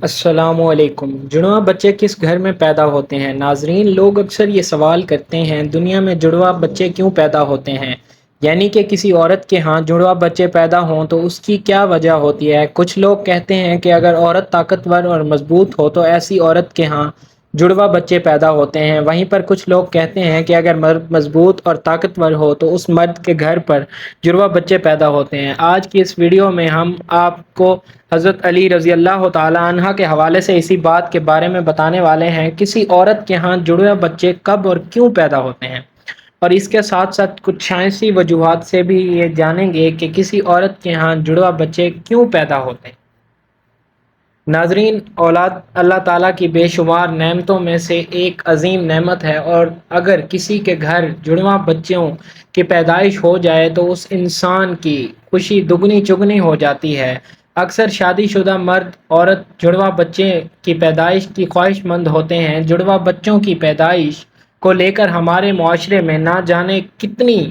السلام علیکم۔ جڑواں بچے کس گھر میں پیدا ہوتے ہیں؟ ناظرین، لوگ اکثر یہ سوال کرتے ہیں دنیا میں جڑواں بچے کیوں پیدا ہوتے ہیں؟ یعنی کہ کسی عورت کے ہاں جڑواں بچے پیدا ہوں تو اس کی کیا وجہ ہوتی ہے؟ کچھ لوگ کہتے ہیں کہ اگر عورت طاقتور اور مضبوط ہو تو ایسی عورت کے ہاں جڑواں بچے پیدا ہوتے ہیں۔ وہیں پر کچھ لوگ کہتے ہیں کہ اگر مرد مضبوط اور طاقتور ہو تو اس مرد کے گھر پر جڑواں بچے پیدا ہوتے ہیں۔ آج کی اس ویڈیو میں ہم آپ کو حضرت علی رضی اللہ تعالی عنہ کے حوالے سے اسی بات کے بارے میں بتانے والے ہیں کسی عورت کے ہاں جڑواں بچے کب اور کیوں پیدا ہوتے ہیں، اور اس کے ساتھ ساتھ کچھ سائنسی وجوہات سے بھی یہ جانیں گے کہ کسی عورت کے ہاں جڑواں بچے کیوں پیدا ہوتے ہیں۔ ناظرین، اولاد اللہ تعالیٰ کی بے شمار نعمتوں میں سے ایک عظیم نعمت ہے، اور اگر کسی کے گھر جڑواں بچوں کی پیدائش ہو جائے تو اس انسان کی خوشی دگنی چگنی ہو جاتی ہے۔ اکثر شادی شدہ مرد عورت جڑواں بچے کی پیدائش کی خواہش مند ہوتے ہیں۔ جڑواں بچوں کی پیدائش کو لے کر ہمارے معاشرے میں نہ جانے کتنی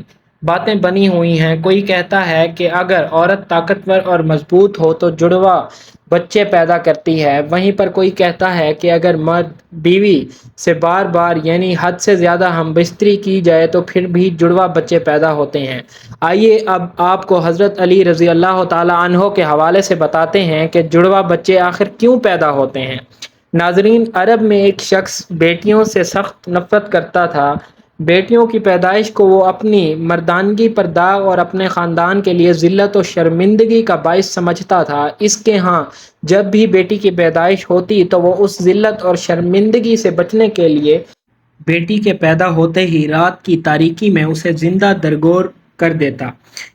باتیں بنی ہوئی ہیں۔ کوئی کہتا ہے کہ اگر عورت طاقتور اور مضبوط ہو تو جڑواں بچے پیدا کرتی ہے، وہیں پر کوئی کہتا ہے کہ اگر مرد بیوی سے بار بار یعنی حد سے زیادہ ہم بستری کی جائے تو پھر بھی جڑواں بچے پیدا ہوتے ہیں۔ آئیے اب آپ کو حضرت علی رضی اللہ تعالی عنہ کے حوالے سے بتاتے ہیں کہ جڑواں بچے آخر کیوں پیدا ہوتے ہیں۔ ناظرین، عرب میں ایک شخص بیٹیوں سے سخت نفرت کرتا تھا۔ بیٹیوں کی پیدائش کو وہ اپنی مردانگی پر داغ اور اپنے خاندان کے لیے ذلت و شرمندگی کا باعث سمجھتا تھا۔ اس کے ہاں جب بھی بیٹی کی پیدائش ہوتی تو وہ اس ذلت اور شرمندگی سے بچنے کے لیے بیٹی کے پیدا ہوتے ہی رات کی تاریکی میں اسے زندہ درگور کر دیتا۔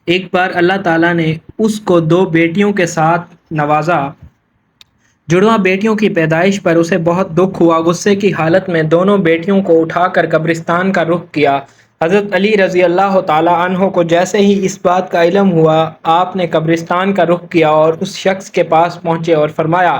ایک بار اللہ تعالیٰ نے اس کو دو بیٹیوں کے ساتھ نوازا۔ جڑواں بیٹیوں کی پیدائش پر اسے بہت دکھ ہوا۔ غصے کی حالت میں دونوں بیٹیوں کو اٹھا کر قبرستان کا رخ کیا۔ حضرت علی رضی اللہ تعالی عنہ کو جیسے ہی اس بات کا علم ہوا، آپ نے قبرستان کا رخ کیا اور اس شخص کے پاس پہنچے اور فرمایا،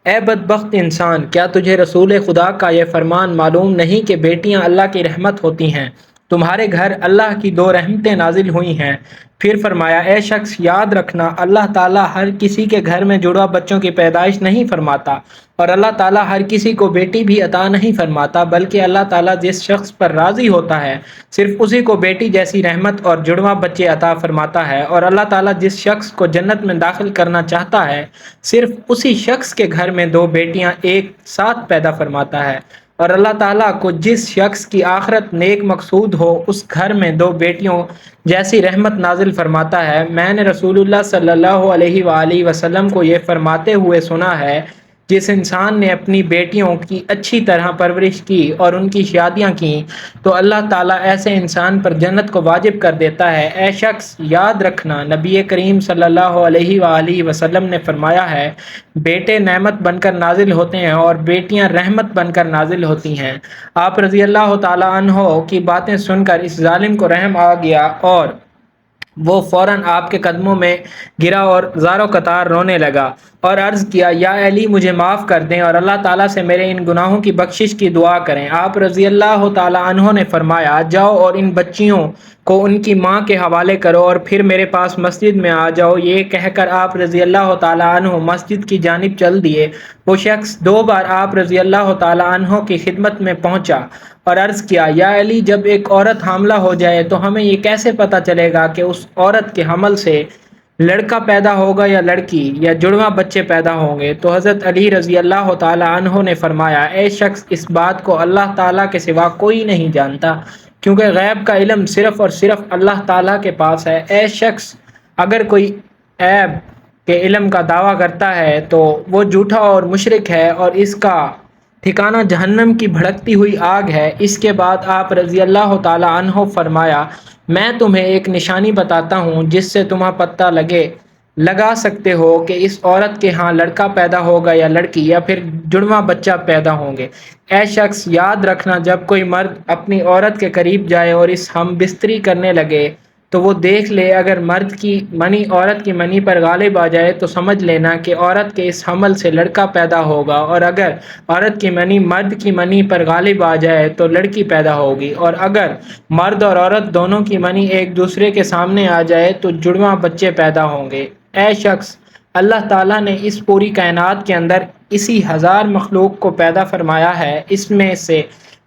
اے بدبخت انسان، کیا تجھے رسول خدا کا یہ فرمان معلوم نہیں کہ بیٹیاں اللہ کی رحمت ہوتی ہیں؟ تمہارے گھر اللہ کی دو رحمتیں نازل ہوئی ہیں۔ پھر فرمایا، اے شخص، یاد رکھنا اللہ تعالیٰ ہر کسی کے گھر میں جڑواں بچوں کی پیدائش نہیں فرماتا، اور اللہ تعالیٰ ہر کسی کو بیٹی بھی عطا نہیں فرماتا، بلکہ اللہ تعالیٰ جس شخص پر راضی ہوتا ہے صرف اسی کو بیٹی جیسی رحمت اور جڑواں بچے عطا فرماتا ہے، اور اللہ تعالیٰ جس شخص کو جنت میں داخل کرنا چاہتا ہے صرف اسی شخص کے گھر میں دو بیٹیاں ایک ساتھ پیدا فرماتا ہے، اور اللہ تعالیٰ کو جس شخص کی آخرت نیک مقصود ہو اس گھر میں دو بیٹیوں جیسی رحمت نازل فرماتا ہے۔ میں نے رسول اللہ صلی اللہ علیہ وآلہ وسلم کو یہ فرماتے ہوئے سنا ہے، جس انسان نے اپنی بیٹیوں کی اچھی طرح پرورش کی اور ان کی شادیاں کی تو اللہ تعالیٰ ایسے انسان پر جنت کو واجب کر دیتا ہے۔ اے شخص، یاد رکھنا نبی کریم صلی اللہ علیہ وآلہ وسلم نے فرمایا ہے، بیٹے نعمت بن کر نازل ہوتے ہیں اور بیٹیاں رحمت بن کر نازل ہوتی ہیں۔ آپ رضی اللہ تعالی عنہ کی باتیں سن کر اس ظالم کو رحم آ گیا اور وہ فوراً آپ کے قدموں میں گرا اور زار و قطار رونے لگا اور عرض کیا، یا علی، مجھے معاف کر دیں اور اللہ تعالیٰ سے میرے ان گناہوں کی بخشش کی دعا کریں۔ آپ رضی اللہ تعالی عنہ نے فرمایا، جاؤ اور ان بچیوں کو ان کی ماں کے حوالے کرو اور پھر میرے پاس مسجد میں آ جاؤ۔ یہ کہہ کر آپ رضی اللہ تعالی عنہ مسجد کی جانب چل دیے۔ وہ شخص دو بار آپ رضی اللہ تعالی عنہ کی خدمت میں پہنچا اور عرض کیا، یا علی، جب ایک عورت حاملہ ہو جائے تو ہمیں یہ کیسے پتہ چلے گا کہ اس عورت کے حمل سے لڑکا پیدا ہوگا یا لڑکی، یا جڑواں بچے پیدا ہوں گے؟ تو حضرت علی رضی اللہ تعالی عنہ نے فرمایا، اے شخص، اس بات کو اللہ تعالیٰ کے سوا کوئی نہیں جانتا، کیونکہ غیب کا علم صرف اور صرف اللہ تعالیٰ کے پاس ہے۔ اے شخص، اگر کوئی غیب کے علم کا دعویٰ کرتا ہے تو وہ جھوٹا اور مشرک ہے اور اس کا ٹھکانہ جہنم کی بھڑکتی ہوئی آگ ہے۔ اس کے بعد آپ رضی اللہ تعالی عنہ فرمایا، میں تمہیں ایک نشانی بتاتا ہوں جس سے تمہیں پتہ لگا سکتے ہو کہ اس عورت کے ہاں لڑکا پیدا ہوگا یا لڑکی، یا پھر جڑواں بچہ پیدا ہوں گے۔ اے شخص، یاد رکھنا جب کوئی مرد اپنی عورت کے قریب جائے اور اس ہم بستری کرنے لگے تو وہ دیکھ لے، اگر مرد کی منی عورت کی منی پر غالب آ جائے تو سمجھ لینا کہ عورت کے اس حمل سے لڑکا پیدا ہوگا، اور اگر عورت کی منی مرد کی منی پر غالب آ جائے تو لڑکی پیدا ہوگی، اور اگر مرد اور عورت دونوں کی منی ایک دوسرے کے سامنے آ جائے تو جڑواں بچے پیدا ہوں گے۔ اے شخص، اللہ تعالیٰ نے اس پوری کائنات کے اندر اسی 1000 مخلوق کو پیدا فرمایا ہے۔ اس میں سے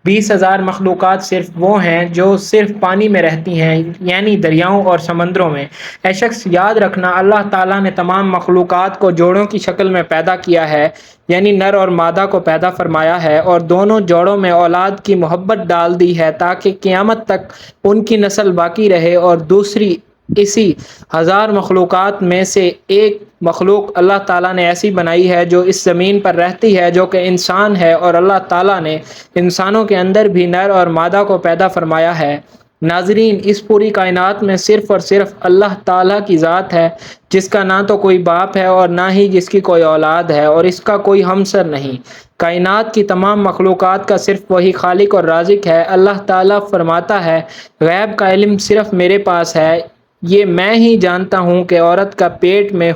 20,000 مخلوقات صرف وہ ہیں جو صرف پانی میں رہتی ہیں، یعنی دریاؤں اور سمندروں میں۔ اے شخص، یاد رکھنا، اللہ تعالیٰ نے تمام مخلوقات کو جوڑوں کی شکل میں پیدا کیا ہے، یعنی نر اور مادہ کو پیدا فرمایا ہے، اور دونوں جوڑوں میں اولاد کی محبت ڈال دی ہے تاکہ قیامت تک ان کی نسل باقی رہے۔ اور دوسری، اسی 1000 مخلوقات میں سے ایک مخلوق اللہ تعالیٰ نے ایسی بنائی ہے جو اس زمین پر رہتی ہے، جو کہ انسان ہے، اور اللہ تعالیٰ نے انسانوں کے اندر بھی نر اور مادہ کو پیدا فرمایا ہے۔ ناظرین، اس پوری کائنات میں صرف اور صرف اللہ تعالیٰ کی ذات ہے، جس کا نہ تو کوئی باپ ہے اور نہ ہی جس کی کوئی اولاد ہے، اور اس کا کوئی ہمسر نہیں۔ کائنات کی تمام مخلوقات کا صرف وہی خالق اور رازق ہے۔ اللہ تعالیٰ فرماتا ہے، غیب کا علم صرف میرے پاس ہے، یہ میں ہی جانتا ہوں کہ عورت کا پیٹ میں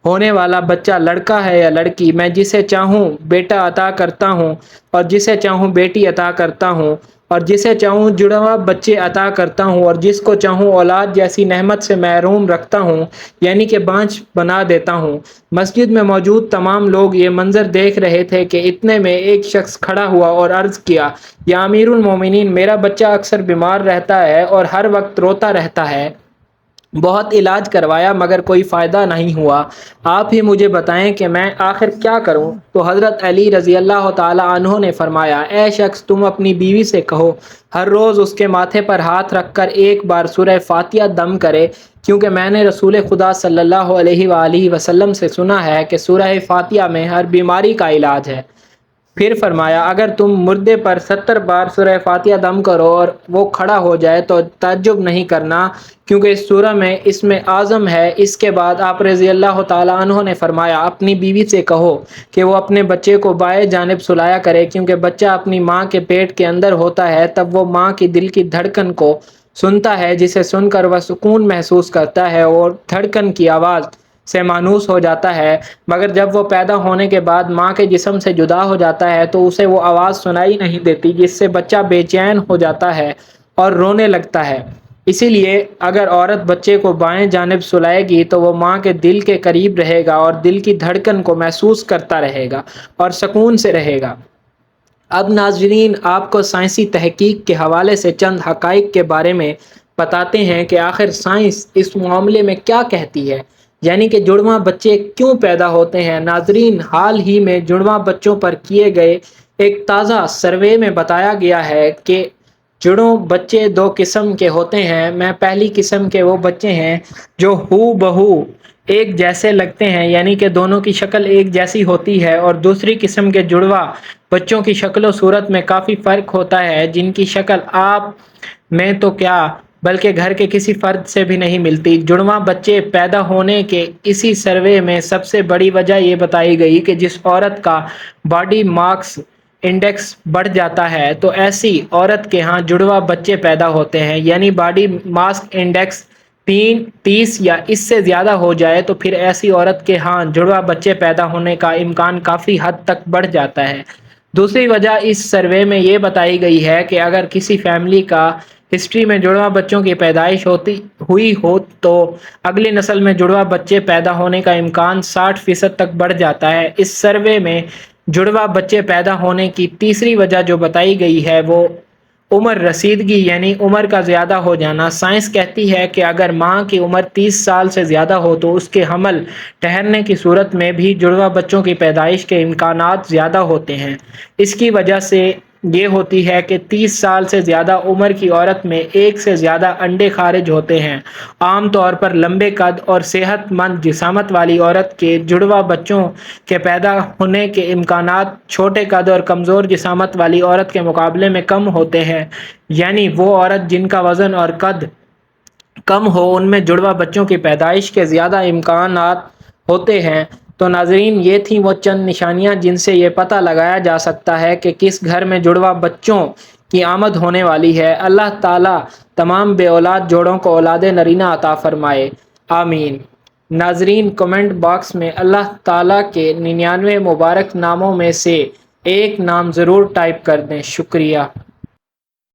ہونے والا بچہ لڑکا ہے یا لڑکی۔ میں جسے چاہوں بیٹا عطا کرتا ہوں اور جسے چاہوں بیٹی عطا کرتا ہوں، اور جسے چاہوں جڑواں بچے عطا کرتا ہوں، اور جس کو چاہوں اولاد جیسی نعمت سے محروم رکھتا ہوں، یعنی کہ بانجھ بنا دیتا ہوں۔ مسجد میں موجود تمام لوگ یہ منظر دیکھ رہے تھے کہ اتنے میں ایک شخص کھڑا ہوا اور عرض کیا، یا امیر المومنین، میرا بچہ اکثر بیمار رہتا ہے اور ہر وقت روتا رہتا ہے۔ بہت علاج کروایا مگر کوئی فائدہ نہیں ہوا، آپ ہی مجھے بتائیں کہ میں آخر کیا کروں؟ تو حضرت علی رضی اللہ تعالی عنہ نے فرمایا، اے شخص، تم اپنی بیوی سے کہو ہر روز اس کے ماتھے پر ہاتھ رکھ کر ایک بار سورہ فاتحہ دم کرے، کیونکہ میں نے رسول خدا صلی اللہ علیہ وآلہ وسلم سے سنا ہے کہ سورہ فاتحہ میں ہر بیماری کا علاج ہے۔ پھر فرمایا، اگر تم مردے پر 70 بار سورہ فاتحہ دم کرو اور وہ کھڑا ہو جائے تو تعجب نہیں کرنا، کیونکہ اس سورہ میں اسم اعظم ہے۔ اس کے بعد آپ رضی اللہ تعالیٰ عنہ نے فرمایا، اپنی بیوی سے کہو کہ وہ اپنے بچے کو بائیں جانب سلایا کرے، کیونکہ بچہ اپنی ماں کے پیٹ کے اندر ہوتا ہے، تب وہ ماں کی دل کی دھڑکن کو سنتا ہے، جسے سن کر وہ سکون محسوس کرتا ہے اور دھڑکن کی آواز سے مانوس ہو جاتا ہے، مگر جب وہ پیدا ہونے کے بعد ماں کے جسم سے جدا ہو جاتا ہے تو اسے وہ آواز سنائی نہیں دیتی، جس سے بچہ بے چین ہو جاتا ہے اور رونے لگتا ہے۔ اسی لیے اگر عورت بچے کو بائیں جانب سلائے گی تو وہ ماں کے دل کے قریب رہے گا اور دل کی دھڑکن کو محسوس کرتا رہے گا اور سکون سے رہے گا۔ اب ناظرین، آپ کو سائنسی تحقیق کے حوالے سے چند حقائق کے بارے میں بتاتے ہیں کہ آخر سائنس اس معاملے میں کیا کہتی ہے، یعنی کہ جڑواں بچے کیوں پیدا ہوتے ہیں۔ ناظرین، حال ہی میں جڑواں بچوں پر کیے گئے ایک تازہ سروے میں بتایا گیا ہے کہ جڑوں بچے دو قسم کے ہوتے ہیں۔ میں پہلی قسم کے وہ بچے ہیں جو ہو بہو ایک جیسے لگتے ہیں، یعنی کہ دونوں کی شکل ایک جیسی ہوتی ہے، اور دوسری قسم کے جڑواں بچوں کی شکل و صورت میں کافی فرق ہوتا ہے، جن کی شکل آپ میں تو کیا بلکہ گھر کے کسی فرد سے بھی نہیں ملتی۔ جڑواں بچے پیدا ہونے کے اسی سروے میں سب سے بڑی وجہ یہ بتائی گئی کہ جس عورت کا باڈی ماس انڈیکس بڑھ جاتا ہے تو ایسی عورت کے ہاں جڑواں بچے پیدا ہوتے ہیں، یعنی باڈی ماس انڈیکس 30 یا اس سے زیادہ ہو جائے تو پھر ایسی عورت کے ہاں جڑواں بچے پیدا ہونے کا امکان کافی حد تک بڑھ جاتا ہے۔ دوسری وجہ اس سروے میں یہ بتائی گئی ہے کہ اگر کسی فیملی کا ہسٹری میں جڑواں بچوں کی پیدائش ہوئی ہو تو اگلی نسل میں جڑواں بچے پیدا ہونے کا امکان 60% تک بڑھ جاتا ہے۔ اس سروے میں جڑواں بچے پیدا ہونے کی تیسری وجہ جو بتائی گئی ہے وہ عمر رسیدگی، یعنی عمر کا زیادہ ہو جانا۔ سائنس کہتی ہے کہ اگر ماں کی عمر 30 سال سے زیادہ ہو تو اس کے حمل ٹھہرنے کی صورت میں بھی جڑواں بچوں کی پیدائش کے امکانات زیادہ ہوتے ہیں۔ اس کی وجہ سے یہ ہوتی ہے کہ 30 سال سے زیادہ عمر کی عورت میں ایک سے زیادہ انڈے خارج ہوتے ہیں۔ عام طور پر لمبے قد اور صحت مند جسامت والی عورت کے جڑواں بچوں کے پیدا ہونے کے امکانات چھوٹے قد اور کمزور جسامت والی عورت کے مقابلے میں کم ہوتے ہیں، یعنی وہ عورت جن کا وزن اور قد کم ہو ان میں جڑواں بچوں کی پیدائش کے زیادہ امکانات ہوتے ہیں۔ تو ناظرین، یہ تھیں وہ چند نشانیاں جن سے یہ پتہ لگایا جا سکتا ہے کہ کس گھر میں جڑواں بچوں کی آمد ہونے والی ہے۔ اللہ تعالیٰ تمام بے اولاد جوڑوں کو اولاد نرینہ عطا فرمائے، آمین۔ ناظرین، کمنٹ باکس میں اللہ تعالیٰ کے 99 مبارک ناموں میں سے ایک نام ضرور ٹائپ کر دیں، شکریہ۔